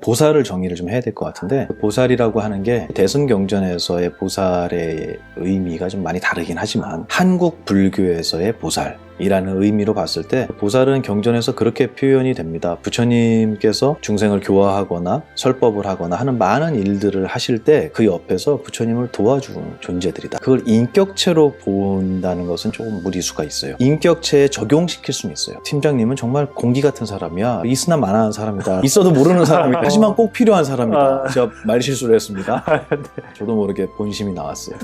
보살을 정의를 좀 해야 될 것 같은데, 보살이라고 하는 게 대승경전에서의 보살의 의미가 좀 많이 다르긴 하지만 한국 불교에서의 보살이라는 의미로 봤을 때 보살은 경전에서 그렇게 표현이 됩니다. 부처님께서 중생을 교화하거나 설법을 하거나 하는 많은 일들을 하실 때 그 옆에서 부처님을 도와주는 존재들이다. 그걸 인격체로 본다는 것은 조금 무리수가 있어요. 인격체에 적용시킬 수는 있어요. 팀장님은 정말 공기 같은 사람이야. 있으나 마나한 사람이다. 있어도 모르는 사람이다. 하지만 꼭 필요한 사람이다. 제가 말실수를 했습니다. 저도 모르게 본심이 나왔어요.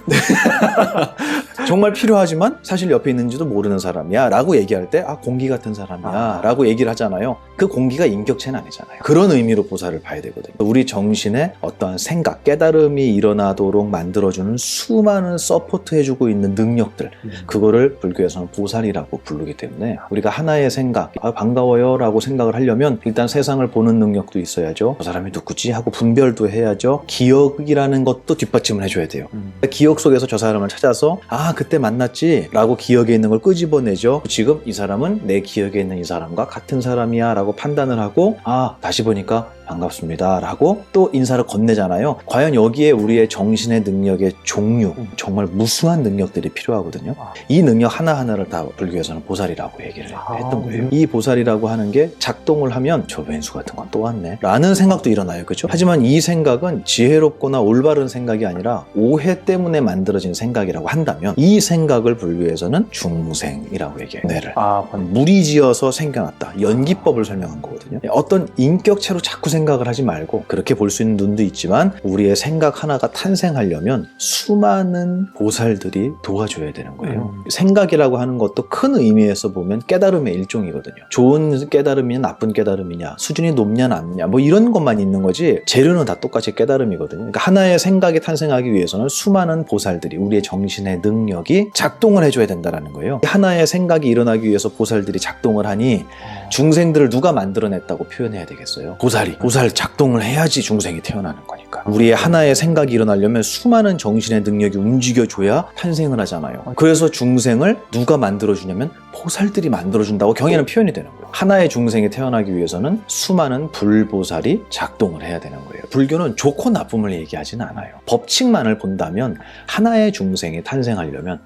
정말 필요하지만 사실 옆에 있는지도 모르는 사람이야 라고 얘기할 때 공기 같은 사람이야 라고 얘기를 하잖아요. 그 공기가 인격체는 아니잖아요. 그런 의미로 보살을 봐야 되거든요. 우리 정신에 어떠한 생각, 깨달음이 일어나도록 만들어주는 수많은 서포트 해주고 있는 능력들, 그거를 불교에서는 보살이라고 부르기 때문에 우리가 하나의 생각, 반가워요 라고 생각을 하려면 일단 세상을 보는 능력도 있어야죠. 저 사람이 누구지 하고 분별도 해야죠. 기억이라는 것도 뒷받침을 해줘야 돼요. 기억 속에서 저 사람을 찾아서 그때 만났지 라고 기억에 있는 걸 끄집어내죠. 지금 이 사람은 내 기억에 있는 이 사람과 같은 사람이야 라고 판단을 하고 다시 보니까 반갑습니다 라고 또 인사를 건네잖아요. 과연 여기에 우리의 정신의 능력의 종류, 정말 무수한 능력들이 필요하거든요. 이 능력 하나하나를 다 불교에서는 보살이라고 얘기를 했던 거예요. 이 보살이라고 하는 게 작동을 하면 저 왼수 같은 건 또 왔네 라는 생각도 일어나요. 그렇죠? 하지만 이 생각은 지혜롭거나 올바른 생각이 아니라 오해 때문에 만들어진 생각이라고 한다면 이 생각을 불교에서는 중생이라고 얘기해요. 뇌를 무리지어서 생겨났다. 연기법을 설명한 거거든요. 어떤 인격체로 자꾸 생각을 하지 말고, 그렇게 볼 수 있는 눈도 있지만 우리의 생각 하나가 탄생하려면 수많은 보살들이 도와줘야 되는 거예요. 생각이라고 하는 것도 큰 의미에서 보면 깨달음의 일종이거든요. 좋은 깨달음이냐 나쁜 깨달음이냐, 수준이 높냐 낮냐 뭐 이런 것만 있는 거지 재료는 다 똑같이 깨달음이거든요. 그러니까 하나의 생각이 탄생하기 위해서는 수많은 보살들이, 우리의 정신의 능력이 작동을 해줘야 된다는 거예요. 하나의 생각이 일어나기 위해서 보살들이 작동을 하니 중생들을 누가 만들어냈다고 표현해야 되겠어요? 보살 작동을 해야지 중생이 태어나는 거니까. 우리의 하나의 생각이 일어나려면 수많은 정신의 능력이 움직여줘야 탄생을 하잖아요. 그래서 중생을 누가 만들어주냐면 보살들이 만들어준다고 경에는 표현이 되는 거예요. 하나의 중생이 태어나기 위해서는 수많은 불보살이 작동을 해야 되는 거예요. 불교는 좋고 나쁨을 얘기하지는 않아요. 법칙만을 본다면 하나의 중생이 탄생하려면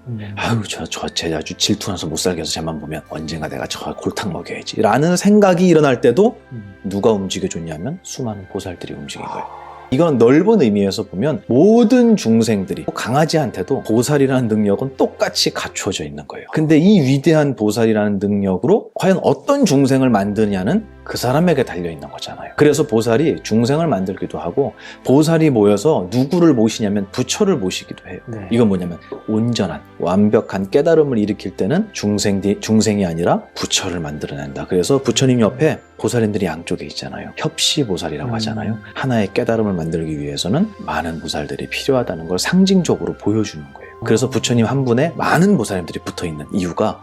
쟤 아주 질투나서 못 살게 해서 쟤만 보면 언젠가 내가 저 골탕 먹여야지 라는 생각이 일어날 때도 누가 움직여줬냐면 수많은 보살들이 움직인 거예요. 이건 넓은 의미에서 보면 모든 중생들이, 강아지한테도 보살이라는 능력은 똑같이 갖춰져 있는 거예요. 근데 이 위대한 보살이라는 능력으로 과연 어떤 중생을 만드냐는 그 사람에게 달려있는 거잖아요. 그래서 보살이 중생을 만들기도 하고, 보살이 모여서 누구를 모시냐면 부처를 모시기도 해요. 이건 뭐냐면 온전한 완벽한 깨달음을 일으킬 때는 중생이 아니라 부처를 만들어낸다. 그래서 부처님 옆에 보살님들이 양쪽에 있잖아요. 협시보살이라고 하잖아요. 하나의 깨달음을 만들기 위해서는 많은 보살들이 필요하다는 걸 상징적으로 보여주는 거예요. 그래서 부처님 한 분에 많은 보살님들이 붙어있는 이유가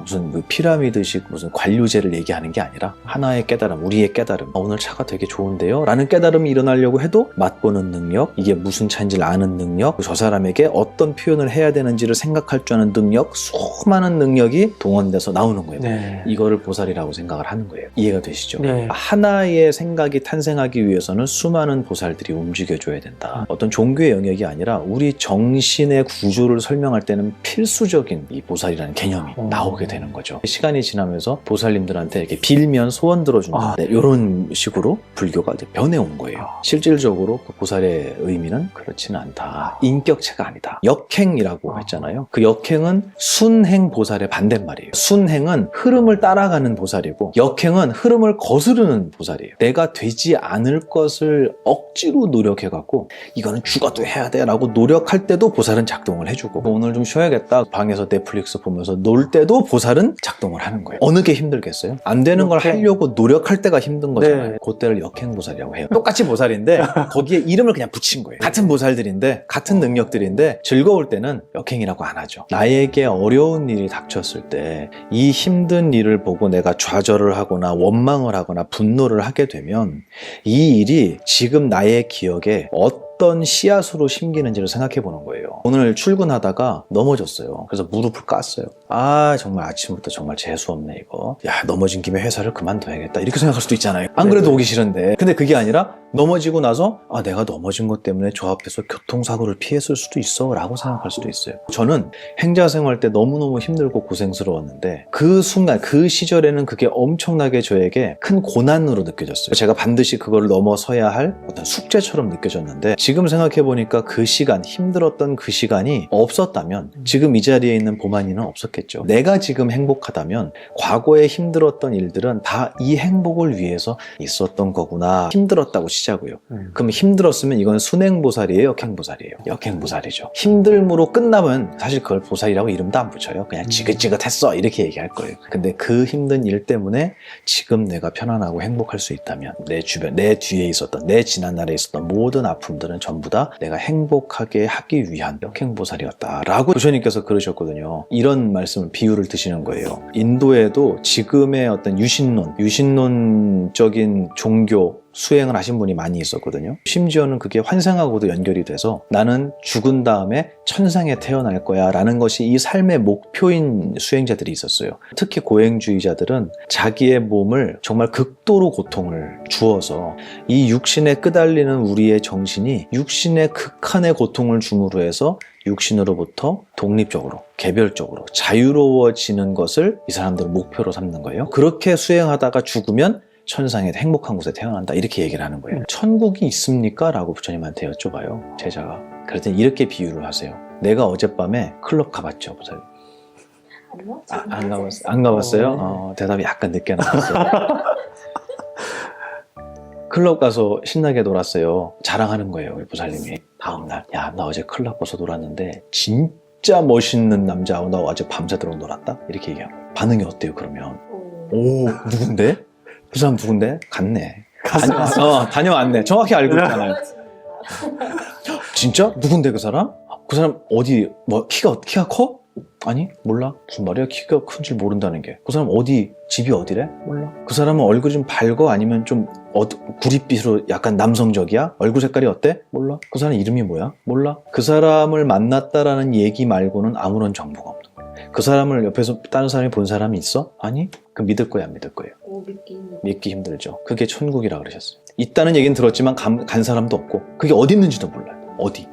무슨 피라미드식 무슨 관료제를 얘기하는 게 아니라 하나의 깨달음, 우리의 깨달음, 오늘 차가 되게 좋은데요? 라는 깨달음이 일어나려고 해도 맛보는 능력, 이게 무슨 차인지를 아는 능력, 저 사람에게 어떤 표현을 해야 되는지를 생각할 줄 아는 능력, 수많은 능력이 동원돼서 나오는 거예요. 이거를 보살이라고 생각을 하는 거예요. 이해가 되시죠? 하나의 생각이 탄생하기 위해서는 수많은 보살들이 움직여줘야 된다. 어떤 종교의 영역이 아니라 우리 정신의 구조를 설명할 때는 필수적인 이 보살이라는 개념이 나오게 되는 거죠. 시간이 지나면서 보살님들한테 이렇게 빌면 소원 들어준다. 이런 식으로 불교가 이제 변해온 거예요. 실질적으로 그 보살의 의미는 그렇지는 않다. 인격체가 아니다. 역행이라고 했잖아요. 그 역행은 순행 보살의 반대말이에요. 순행은 흐름을 따라가는 보살이고, 역행은 흐름을 거스르는 보살이에요. 내가 되지 않을 것을 억지로 노력해갖고 이거는 죽어도 해야 돼 라고 노력할 때도 보살은 작동을 해주고, 오늘 좀 쉬어야겠다 방에서 넷플릭스 보면서 놀 때도 보살은 작동을 하는 거예요. 어느 게 힘들겠어요? 안 되는 걸 하려고 노력할 때가 힘든 거잖아요. 그때를 역행보살이라고 해요. 똑같이 보살인데 거기에 이름을 그냥 붙인 거예요. 같은 보살들인데 같은 능력들인데 즐거울 때는 역행이라고 안 하죠. 나에게 어려운 일이 닥쳤을 때 이 힘든 일을 보고 내가 좌절을 하거나 원망을 하거나 분노를 하게 되면 이 일이 지금 나의 기억에 어떤 씨앗으로 심기는지를 생각해 보는 거예요. 오늘 출근하다가 넘어졌어요. 그래서 무릎을 깠어요. 아 정말 아침부터 정말 재수없네 이거. 야 넘어진 김에 회사를 그만둬야겠다 이렇게 생각할 수도 있잖아요. 안 그래도 오기 싫은데. 근데 그게 아니라 넘어지고 나서 아 내가 넘어진 것 때문에 저 앞에서 교통사고를 피했을 수도 있어 라고 생각할 수도 있어요. 저는 행자생활 때 너무너무 힘들고 고생스러웠는데 그 순간 그 시절에는 그게 엄청나게 저에게 큰 고난으로 느껴졌어요. 제가 반드시 그걸 넘어서야 할 어떤 숙제처럼 느껴졌는데 지금 생각해보니까 그 시간, 힘들었던 그 시간이 없었다면 지금 이 자리에 있는 보만이는 없었겠죠. 내가 지금 행복하다면 과거에 힘들었던 일들은 다 이 행복을 위해서 있었던 거구나. 힘들었다고 시자고요. 그럼 힘들었으면 이건 순행보살이에요? 역행보살이에요? 역행보살이죠. 힘듦으로 끝나면 사실 그걸 보살이라고 이름도 안 붙여요. 그냥 지긋지긋했어 이렇게 얘기할 거예요. 근데 그 힘든 일 때문에 지금 내가 편안하고 행복할 수 있다면 내 주변, 내 뒤에 있었던 내 지난날에 있었던 모든 아픔들은 전부 다 내가 행복하게 하기 위한 역행보살이었다라고 부처님께서 그러셨거든요. 이런 말씀을 비유를 드시는 거예요. 인도에도 지금의 어떤 유신론적인 종교 수행을 하신 분이 많이 있었거든요. 심지어는 그게 환생하고도 연결이 돼서 나는 죽은 다음에 천상에 태어날 거야 라는 것이 이 삶의 목표인 수행자들이 있었어요. 특히 고행주의자들은 자기의 몸을 정말 극도로 고통을 주어서 이 육신에 끄달리는 우리의 정신이 육신의 극한의 고통을 줌으로 해서 육신으로부터 독립적으로, 개별적으로 자유로워지는 것을 이 사람들은 목표로 삼는 거예요. 그렇게 수행하다가 죽으면 천상에 행복한 곳에 태어난다 이렇게 얘기를 하는 거예요. 천국이 있습니까? 라고 부처님한테 여쭤봐요. 제자가. 그랬더니 이렇게 비유를 하세요. 내가 어젯밤에 클럽 가봤죠, 부처님. 안 가봤어요? 대답이 약간 늦게 나왔어요. 클럽 가서 신나게 놀았어요. 자랑하는 거예요, 우리 부살님이. 다음날, 야, 나 어제 클럽 가서 놀았는데 진짜 멋있는 남자하고 나 어제 밤새도록 놀았다? 이렇게 얘기하고. 반응이 어때요, 그러면? 오, 누군데? 그 사람 누군데? 갔네. 다녀왔네. 정확히 알고 있잖아요. 진짜? 누군데 그 사람? 그 사람 어디, 키가 커? 아니 몰라. 무슨 말이야? 키가 큰 줄 모른다는 게. 그 사람 어디, 집이 어디래? 몰라. 그 사람은 얼굴이 좀 밝어? 아니면 좀 구릿빛으로 약간 남성적이야? 얼굴 색깔이 어때? 몰라. 그 사람 이름이 뭐야? 몰라. 그 사람을 만났다라는 얘기 말고는 아무런 정보가 없는 거야. 그 사람을 옆에서 다른 사람이 본 사람이 있어? 아니? 그럼 믿을 거야, 안 믿을 거예요? 믿기 힘들죠. 그게 천국이라 그러셨어요. 있다는 얘기는 들었지만 간 사람도 없고 그게 어디 있는지도 몰라요. 어디.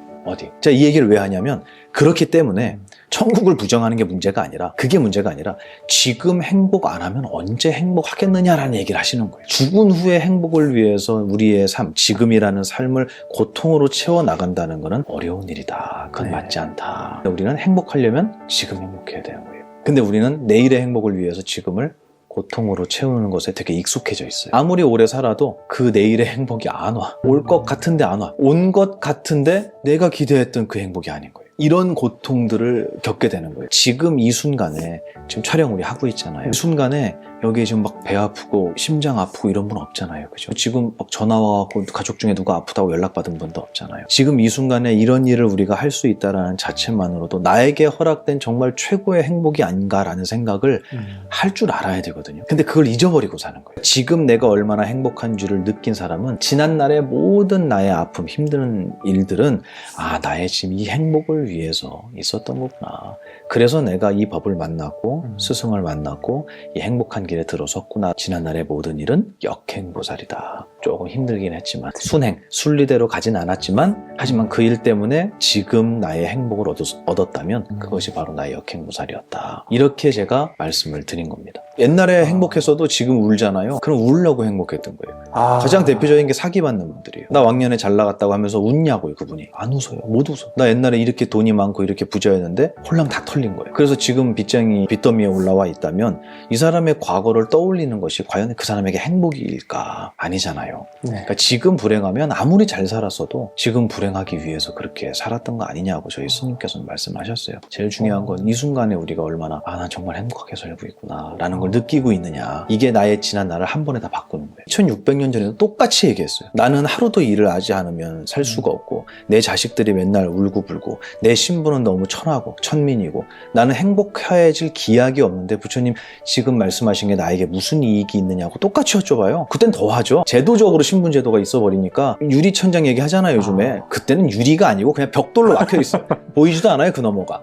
제가 이 얘기를 왜 하냐면 그렇기 때문에 천국을 부정하는 게 문제가 아니라 그게 문제가 아니라 지금 행복 안 하면 언제 행복하겠느냐라는 얘기를 하시는 거예요. 죽은 후의 행복을 위해서 우리의 삶, 지금이라는 삶을 고통으로 채워나간다는 것은 어려운 일이다. 그건 맞지 않다. 우리는 행복하려면 지금 행복해야 되는 거예요. 근데 우리는 내일의 행복을 위해서 지금을 고통으로 채우는 것에 되게 익숙해져 있어요. 아무리 오래 살아도 그 내일의 행복이 안 와. 올 것 같은데 안 와. 온 것 같은데 내가 기대했던 그 행복이 아닌 거예요. 이런 고통들을 겪게 되는 거예요. 지금 이 순간에 지금 촬영 우리 하고 있잖아요. 이 순간에 여기 지금 막 배 아프고 심장 아프고 이런 분 없잖아요. 그죠? 지금 막 전화 와갖고 가족 중에 누가 아프다고 연락받은 분도 없잖아요. 지금 이 순간에 이런 일을 우리가 할 수 있다는 자체만으로도 나에게 허락된 정말 최고의 행복이 아닌가라는 생각을 할 줄 알아야 되거든요. 근데 그걸 잊어버리고 사는 거예요. 지금 내가 얼마나 행복한지를 느낀 사람은 지난날의 모든 나의 아픔, 힘든 일들은 아, 나의 지금 이 행복을 위해서 있었던 거구나. 그래서 내가 이 법을 만났고 스승을 만났고 이 행복한 길에 들어섰구나. 지난날의 모든 일은 역행보살이다. 조금 힘들긴 했지만 순행, 순리대로 가진 않았지만 하지만 그 일 때문에 지금 나의 행복을 얻었다면 그것이 바로 나의 역행보살이었다. 이렇게 제가 말씀을 드린 겁니다. 옛날에 행복했어도 지금 울잖아요. 그럼 울려고 행복했던 거예요. 가장 대표적인 게 사기받는 분들이에요. 나 왕년에 잘 나갔다고 하면서 웃냐고요, 그분이. 안 웃어요. 못 웃어. 나 옛날에 이렇게 돈이 많고 이렇게 부자였는데 홀랑 다 털린 거예요. 그래서 지금 빚쟁이 빚더미에 올라와 있다면 이 사람의 과거를 떠올리는 것이 과연 그 사람에게 행복일까? 아니잖아요. 그러니까 지금 불행하면 아무리 잘 살았어도 지금 불행하기 위해서 그렇게 살았던 거 아니냐고 저희 스님께서는 말씀하셨어요. 제일 중요한 건 이 순간에 우리가 얼마나 난 정말 행복하게 살고 있구나 라는 걸 느끼고 있느냐. 이게 나의 지난 날을 한 번에 다 바꾸는 거예요. 1600년 전에도 똑같이 얘기했어요. 나는 하루도 일을 하지 않으면 살 수가 없고 내 자식들이 맨날 울고불고 내 신부는 너무 천하고 천민이고 나는 행복해질 기약이 없는데 부처님 지금 말씀하신 게 나에게 무슨 이익이 있느냐고 똑같이 여쭤봐요. 그땐 더 하죠. 제도적으로 신분제도가 있어버리니까 유리천장 얘기하잖아요 요즘에. 그때는 유리가 아니고 그냥 벽돌로 막혀있어요. 보이지도 않아요 그 너머가.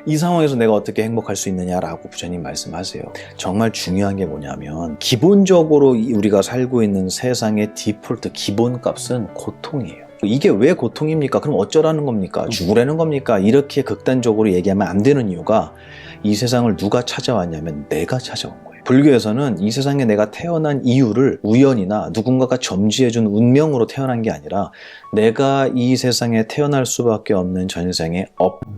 이 상황에서 내가 어떻게 행복할 수 있느냐라고 부처님 말씀하세요. 정말 중요한 게 뭐냐면 기본적으로 우리가 살고 있는 세상의 디폴트 기본값은 고통이에요. 이게 왜 고통입니까? 그럼 어쩌라는 겁니까? 죽으라는 겁니까? 이렇게 극단적으로 얘기하면 안 되는 이유가 이 세상을 누가 찾아왔냐면 내가 찾아온 거예요. 불교에서는 이 세상에 내가 태어난 이유를 우연이나 누군가가 점지해준 운명으로 태어난 게 아니라 내가 이 세상에 태어날 수밖에 없는 전생의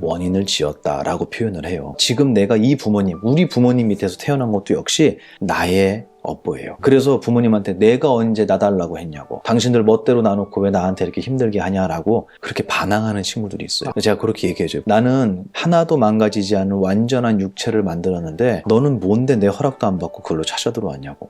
원인을 지었다라고 표현을 해요. 지금 내가 이 부모님, 우리 부모님 밑에서 태어난 것도 역시 나의 업보예요. 그래서 부모님한테 내가 언제 나달라고 했냐고, 당신들 멋대로 놔놓고 왜 나한테 이렇게 힘들게 하냐라고 그렇게 반항하는 친구들이 있어요. 제가 그렇게 얘기해줘요. 나는 하나도 망가지지 않은 완전한 육체를 만들었는데 너는 뭔데 내 허락도 안 받고 그걸로 찾아 들어왔냐고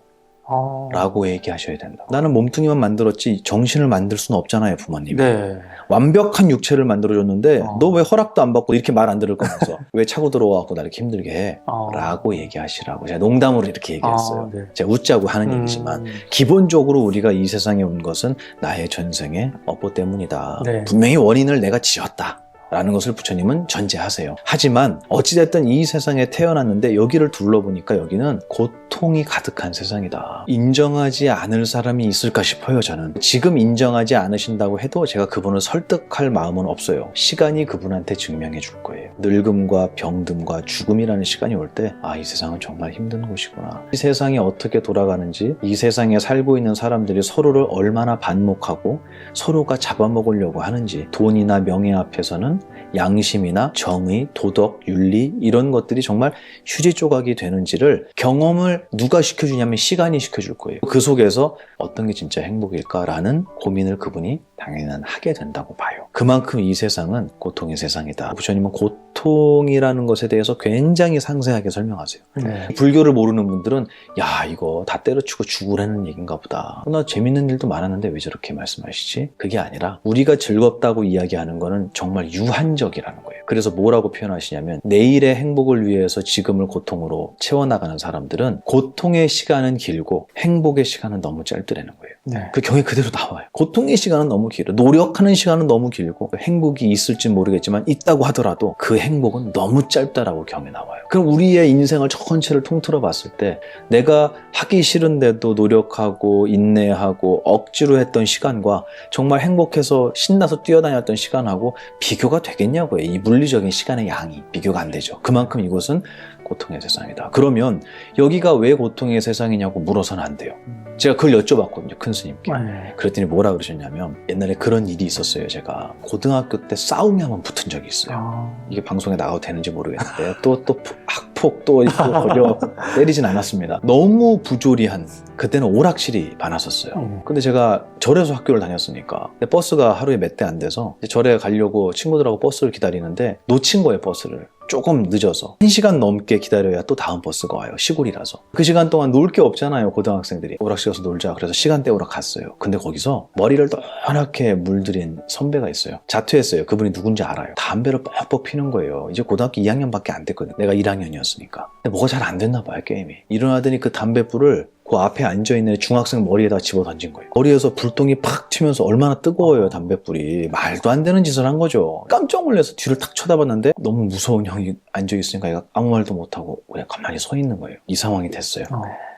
라고 얘기하셔야 된다. 나는 몸뚱이만 만들었지 정신을 만들 수는 없잖아요 부모님. 네. 완벽한 육체를 만들어줬는데 너 왜 허락도 안 받고 이렇게 말 안 들을 거면서 왜 차고 들어와갖고 나 이렇게 힘들게 해 라고 얘기하시라고 제가 농담으로 이렇게 얘기했어요. 네. 제가 웃자고 하는 얘기지만 기본적으로 우리가 이 세상에 온 것은 나의 전생의 업보 때문이다. 네. 분명히 원인을 내가 지었다 라는 것을 부처님은 전제하세요. 하지만 어찌됐든 이 세상에 태어났는데 여기를 둘러보니까 여기는 고통이 가득한 세상이다. 인정하지 않을 사람이 있을까 싶어요. 저는 지금 인정하지 않으신다고 해도 제가 그분을 설득할 마음은 없어요. 시간이 그분한테 증명해 줄 거예요. 늙음과 병듦과 죽음이라는 시간이 올 때 이 세상은 정말 힘든 곳이구나. 이 세상이 어떻게 돌아가는지, 이 세상에 살고 있는 사람들이 서로를 얼마나 반목하고 서로가 잡아먹으려고 하는지, 돈이나 명예 앞에서는 양심이나 정의, 도덕, 윤리 이런 것들이 정말 휴지 조각이 되는지를 경험을 누가 시켜주냐면 시간이 시켜줄 거예요. 그 속에서 어떤 게 진짜 행복일까라는 고민을 그분이 당연히 하게 된다고 봐요. 그만큼 이 세상은 고통의 세상이다. 부처님은 고통이라는 것에 대해서 굉장히 상세하게 설명하세요. 네. 불교를 모르는 분들은 야 이거 다 때려치고 죽으라는 얘기인가 보다. 나 재밌는 일도 많았는데 왜 저렇게 말씀하시지? 그게 아니라 우리가 즐겁다고 이야기하는 거는 정말 유한적이라는 거예요. 그래서 뭐라고 표현하시냐면 내일의 행복을 위해서 지금을 고통으로 채워나가는 사람들은 고통의 시간은 길고 행복의 시간은 너무 짧더라는 거예요. 네. 그 경에 그대로 나와요. 고통의 시간은 너무 길어. 노력하는 시간은 너무 길고 행복이 있을지 모르겠지만 있다고 하더라도 그 행복은 너무 짧다라고 경에 나와요. 그럼 우리의 인생을 전체를 통틀어 봤을 때 내가 하기 싫은데도 노력하고 인내하고 억지로 했던 시간과 정말 행복해서 신나서 뛰어다녔던 시간하고 비교가 되겠냐고요. 이 물리적인 시간의 양이 비교가 안 되죠. 그만큼 이곳은 고통의 세상이다. 그러면 여기가 왜 고통의 세상이냐고 물어서는 안 돼요. 제가 그걸 여쭤봤거든요. 큰 스님께. 그랬더니 뭐라 그러셨냐면 옛날에 그런 일이 있었어요. 제가 고등학교 때 싸움이 한번 붙은 적이 있어요. 이게 방송에 나가도 되는지 모르겠는데 또 학폭 또 걸려 때리진 않았습니다. 너무 부조리한 그때는 오락실이 많았었어요. 근데 제가 절에서 학교를 다녔으니까 버스가 하루에 몇 대 안 돼서 절에 가려고 친구들하고 버스를 기다리는데 놓친 거예요. 버스를. 조금 늦어서 1시간 넘게 기다려야 또 다음 버스가 와요. 시골이라서. 그 시간 동안 놀 게 없잖아요. 고등학생들이. 오락실 가서 놀자. 그래서 시간 때우러 갔어요. 근데 거기서 머리를 노랗게 물들인 선배가 있어요. 자퇴했어요. 그분이 누군지 알아요. 담배를 뻑뻑 피는 거예요. 이제 고등학교 2학년밖에 안 됐거든요. 내가 1학년이었으니까. 근데 뭐가 잘 안 됐나 봐요. 게임이. 일어나더니 그 담배불을 그 앞에 앉아있는 중학생 머리에다 집어 던진 거예요. 머리에서 불똥이 팍 튀면서 얼마나 뜨거워요, 담뱃불이. 말도 안 되는 짓을 한 거죠. 깜짝 놀라서 뒤를 탁 쳐다봤는데 너무 무서운 형이 앉아있으니까 얘가 아무 말도 못하고 그냥 가만히 서 있는 거예요. 이 상황이 됐어요.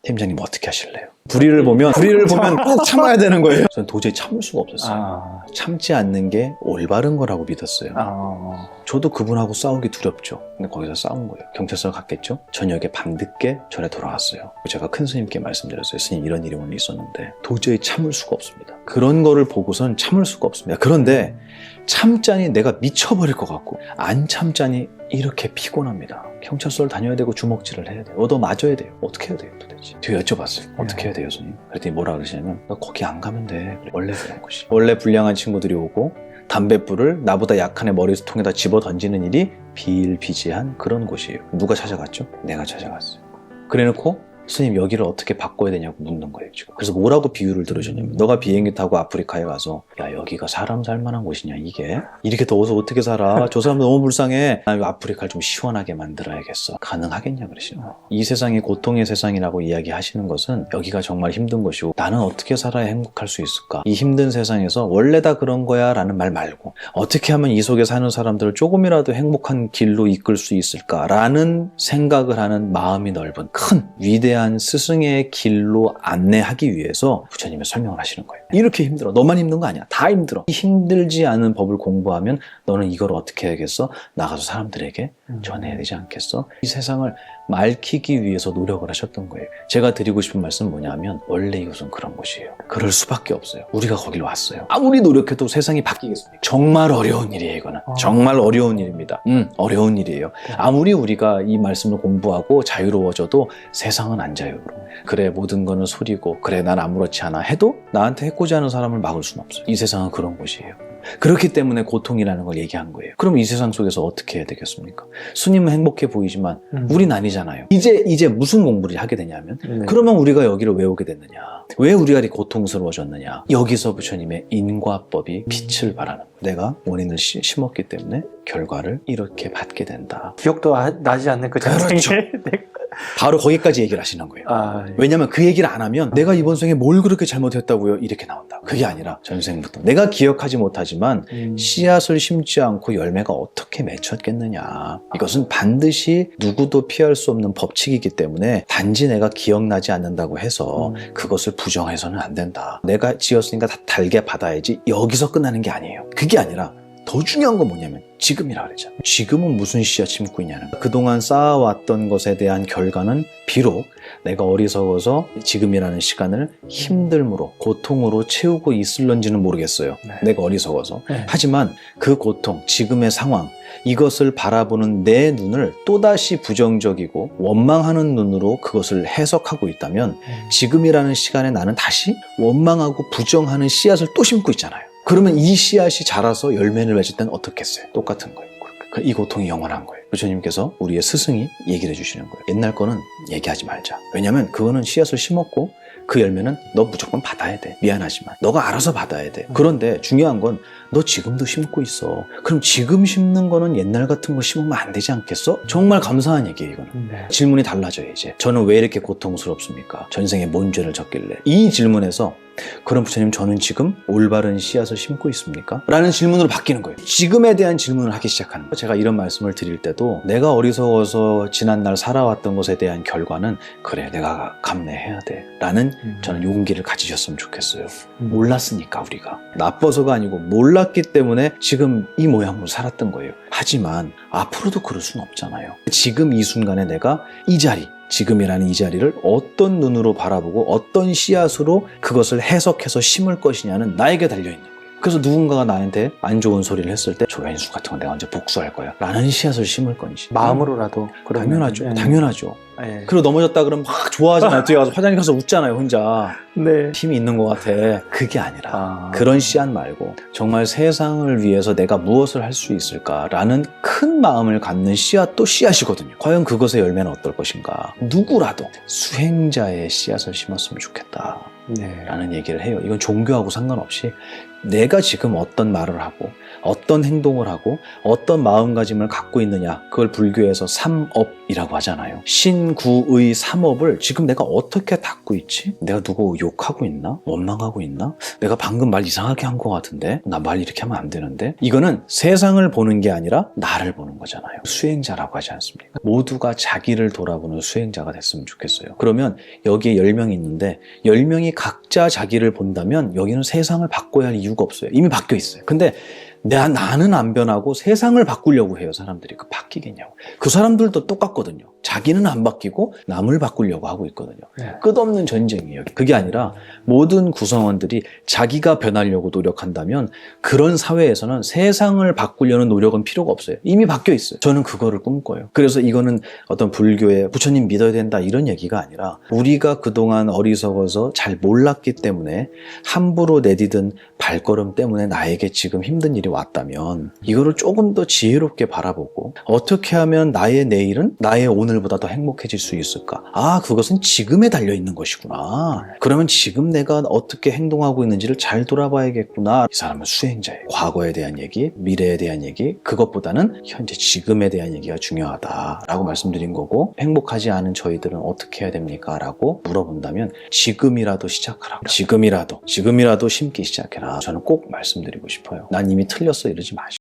팀장님 어떻게 하실래요? 불의를 보면 꼭 참아야 되는 거예요. 저는 도저히 참을 수가 없었어요. 참지 않는 게 올바른 거라고 믿었어요. 저도 그분하고 싸우기 두렵죠. 근데 거기서 싸운 거예요. 경찰서 갔겠죠. 저녁에 밤늦게 절에 돌아왔어요. 제가 큰 스님께 말씀드렸어요. 스님 이런 일이 오늘 있었는데 도저히 참을 수가 없습니다. 그런 거를 보고선 참을 수가 없습니다. 그런데 참자니 내가 미쳐버릴 것 같고 안 참자니 이렇게 피곤합니다. 경찰서를 다녀야 되고 주먹질을 해야 돼요. 얻어 맞아야 돼요. 어떻게 해야 돼요 도대체? 제가 여쭤봤어요. 어떻게 해야 돼요 손님? 그랬더니 뭐라 그러시냐면 너 거기 안 가면 돼. 원래 그런 것이. 원래 불량한 친구들이 오고 담뱃불을 나보다 약한 애 머리통에다 집어 던지는 일이 비일비재한 그런 곳이에요. 누가 찾아갔죠? 내가 찾아갔어요. 그래놓고 스님 여기를 어떻게 바꿔야 되냐고 묻는 거예요 지금. 그래서 뭐라고 비유를 들으셨냐면 너가 비행기 타고 아프리카에 가서 야 여기가 사람 살만한 곳이냐 이게? 이렇게 더워서 어떻게 살아? 저 사람 너무 불쌍해. 나 아프리카를 좀 시원하게 만들어야겠어. 가능하겠냐 그러시죠. 이 세상이 고통의 세상이라고 이야기하시는 것은 여기가 정말 힘든 것이고 나는 어떻게 살아야 행복할 수 있을까? 이 힘든 세상에서 원래 다 그런 거야 라는 말 말고 어떻게 하면 이 속에 사는 사람들을 조금이라도 행복한 길로 이끌 수 있을까라는 생각을 하는 마음이 넓은 큰 위대한 스승의 길로 안내하기 위해서 부처님이 설명을 하시는 거예요. 이렇게 힘들어. 너만 힘든 거 아니야. 다 힘들어. 힘들지 않은 법을 공부하면 너는 이걸 어떻게 해야겠어? 나가서 사람들에게 전해야 되지 않겠어? 이 세상을 맑히기 위해서 노력을 하셨던 거예요. 제가 드리고 싶은 말씀은 뭐냐면 원래 이것은 그런 곳이에요. 그럴 수밖에 없어요. 우리가 거길 왔어요. 아무리 노력해도 세상이 바뀌겠습니까? 정말 어려운 일이에요. 이거는 정말 어려운 일입니다. 어려운 일이에요. 아무리 우리가 이 말씀을 공부하고 자유로워져도 세상은 안 자유로워. 그래 모든 거는 소리고 그래 난 아무렇지 않아 해도 나한테 해코지 하는 사람을 막을 수는 없어요. 이 세상은 그런 곳이에요. 그렇기 때문에 고통이라는 걸 얘기한 거예요. 그럼 이 세상 속에서 어떻게 해야 되겠습니까? 스님은 행복해 보이지만 우린 아니잖아요. 이제 무슨 공부를 하게 되냐면 그러면 우리가 여기를 왜 오게 됐느냐? 왜 우리가 이렇게 고통스러워졌느냐? 여기서 부처님의 인과법이 빛을 발하는 거예요. 내가 원인을 심었기 때문에 결과를 이렇게 받게 된다. 기억도 나지 않는 그 장면이 그렇죠. 바로 거기까지 얘기를 하시는 거예요. 왜냐면 그 얘기를 안 하면 내가 이번 생에 뭘 그렇게 잘못했다고요? 이렇게 나온다. 그게 아니라 전생부터 내가 기억하지 못하지만 씨앗을 심지 않고 열매가 어떻게 맺혔겠느냐. 이것은 반드시 누구도 피할 수 없는 법칙이기 때문에 단지 내가 기억나지 않는다고 해서 그것을 부정해서는 안 된다. 내가 지었으니까 다 달게 받아야지. 여기서 끝나는 게 아니에요. 그게 아니라 더 중요한 건 뭐냐면 지금이라 그랬잖아요. 지금은 무슨 씨앗 심고 있냐는 거예요. 그동안 쌓아왔던 것에 대한 결과는 비록 내가 어리석어서 지금이라는 시간을 힘듦으로 고통으로 채우고 있을런지는 모르겠어요. 내가 어리석어서. 하지만 그 고통, 지금의 상황 이것을 바라보는 내 눈을 또다시 부정적이고 원망하는 눈으로 그것을 해석하고 있다면 지금이라는 시간에 나는 다시 원망하고 부정하는 씨앗을 또 심고 있잖아요. 그러면 이 씨앗이 자라서 열매를 맺을 때는 어떻겠어요? 똑같은 거예요. 이 고통이 영원한 거예요. 부처님께서 우리의 스승이 얘기를 해주시는 거예요. 옛날 거는 얘기하지 말자. 왜냐면 그거는 씨앗을 심었고 그 열매는 너 무조건 받아야 돼. 미안하지만 너가 알아서 받아야 돼. 그런데 중요한 건 너 지금도 심고 있어. 그럼 지금 심는 거는 옛날 같은 거 심으면 안 되지 않겠어? 정말 감사한 얘기예요. 이거는. 질문이 달라져요. 이제 저는 왜 이렇게 고통스럽습니까? 전생에 뭔 죄를 졌길래? 이 질문에서 그럼 부처님 저는 지금 올바른 씨앗을 심고 있습니까? 라는 질문으로 바뀌는 거예요. 지금에 대한 질문을 하기 시작하는 거예요. 제가 이런 말씀을 드릴 때도 내가 어리석어서 지난날 살아왔던 것에 대한 결과는 그래 내가 감내해야 돼 라는 저는 용기를 가지셨으면 좋겠어요. 몰랐으니까 우리가. 나빠서가 아니고 몰랐기 때문에 지금 이 모양으로 살았던 거예요. 하지만 앞으로도 그럴 수는 없잖아요. 지금 이 순간에 내가 이 자리 지금이라는 이 자리를 어떤 눈으로 바라보고 어떤 씨앗으로 그것을 해석해서 심을 것이냐는 나에게 달려있는 거예요. 그래서 누군가가 나한테 안 좋은 소리를 했을 때 저 왼수 같은 건 내가 언제 복수할 거야 라는 씨앗을 심을 건지 마음으로라도 당연하죠. 당연하죠. 그리고 넘어졌다 그러면 막 좋아하잖아요. 뒤에 가서 화장실 가서 웃잖아요. 혼자. 힘이 있는 것 같아. 그게 아니라 그런 씨앗 말고 정말 세상을 위해서 내가 무엇을 할 수 있을까라는 큰 마음을 갖는 씨앗도 씨앗이거든요. 과연 그것의 열매는 어떨 것인가. 누구라도 수행자의 씨앗을 심었으면 좋겠다 라는 얘기를 해요. 이건 종교하고 상관없이 내가 지금 어떤 말을 하고 어떤 행동을 하고 어떤 마음가짐을 갖고 있느냐, 그걸 불교에서 삼업이라고 하잖아요. 신구의 삼업을 지금 내가 어떻게 닦고 있지? 내가 누구 욕하고 있나? 원망하고 있나? 내가 방금 말 이상하게 한 것 같은데? 나 말 이렇게 하면 안 되는데? 이거는 세상을 보는 게 아니라 나를 보는 거잖아요. 수행자라고 하지 않습니까? 모두가 자기를 돌아보는 수행자가 됐으면 좋겠어요. 그러면 여기에 10명이 있는데 10명이 각자 자기를 본다면 여기는 세상을 바꿔야 할 이유가 없어요. 이미 바뀌어 있어요. 근데 나는 안 변하고 세상을 바꾸려고 해요. 사람들이. 그 바뀌겠냐고. 그 사람들도 똑같거든요. 자기는 안 바뀌고 남을 바꾸려고 하고 있거든요. 끝없는 전쟁이에요. 그게 아니라 모든 구성원들이 자기가 변하려고 노력한다면 그런 사회에서는 세상을 바꾸려는 노력은 필요가 없어요. 이미 바뀌어 있어요. 저는 그거를 꿈꿔요. 그래서 이거는 어떤 불교의 부처님 믿어야 된다 이런 얘기가 아니라 우리가 그동안 어리석어서 잘 몰랐기 때문에 함부로 내디딘 발걸음 때문에 나에게 지금 힘든 일이 일이 왔다면 이거를 조금 더 지혜롭게 바라보고 어떻게 하면 나의 내일은 나의 오늘보다 더 행복해질 수 있을까? 아, 그것은 지금에 달려있는 것이구나. 그러면 지금 내가 어떻게 행동하고 있는지를 잘 돌아봐야겠구나. 이 사람은 수행자예요. 과거에 대한 얘기, 미래에 대한 얘기, 그것보다는 현재 지금에 대한 얘기가 중요하다라고 말씀드린 거고, 행복하지 않은 저희들은 어떻게 해야 됩니까? 라고 물어본다면 지금이라도 시작하라. 지금이라도 심기 시작해라. 저는 꼭 말씀드리고 싶어요. 난 이미 틀렸어 이러지 마시고.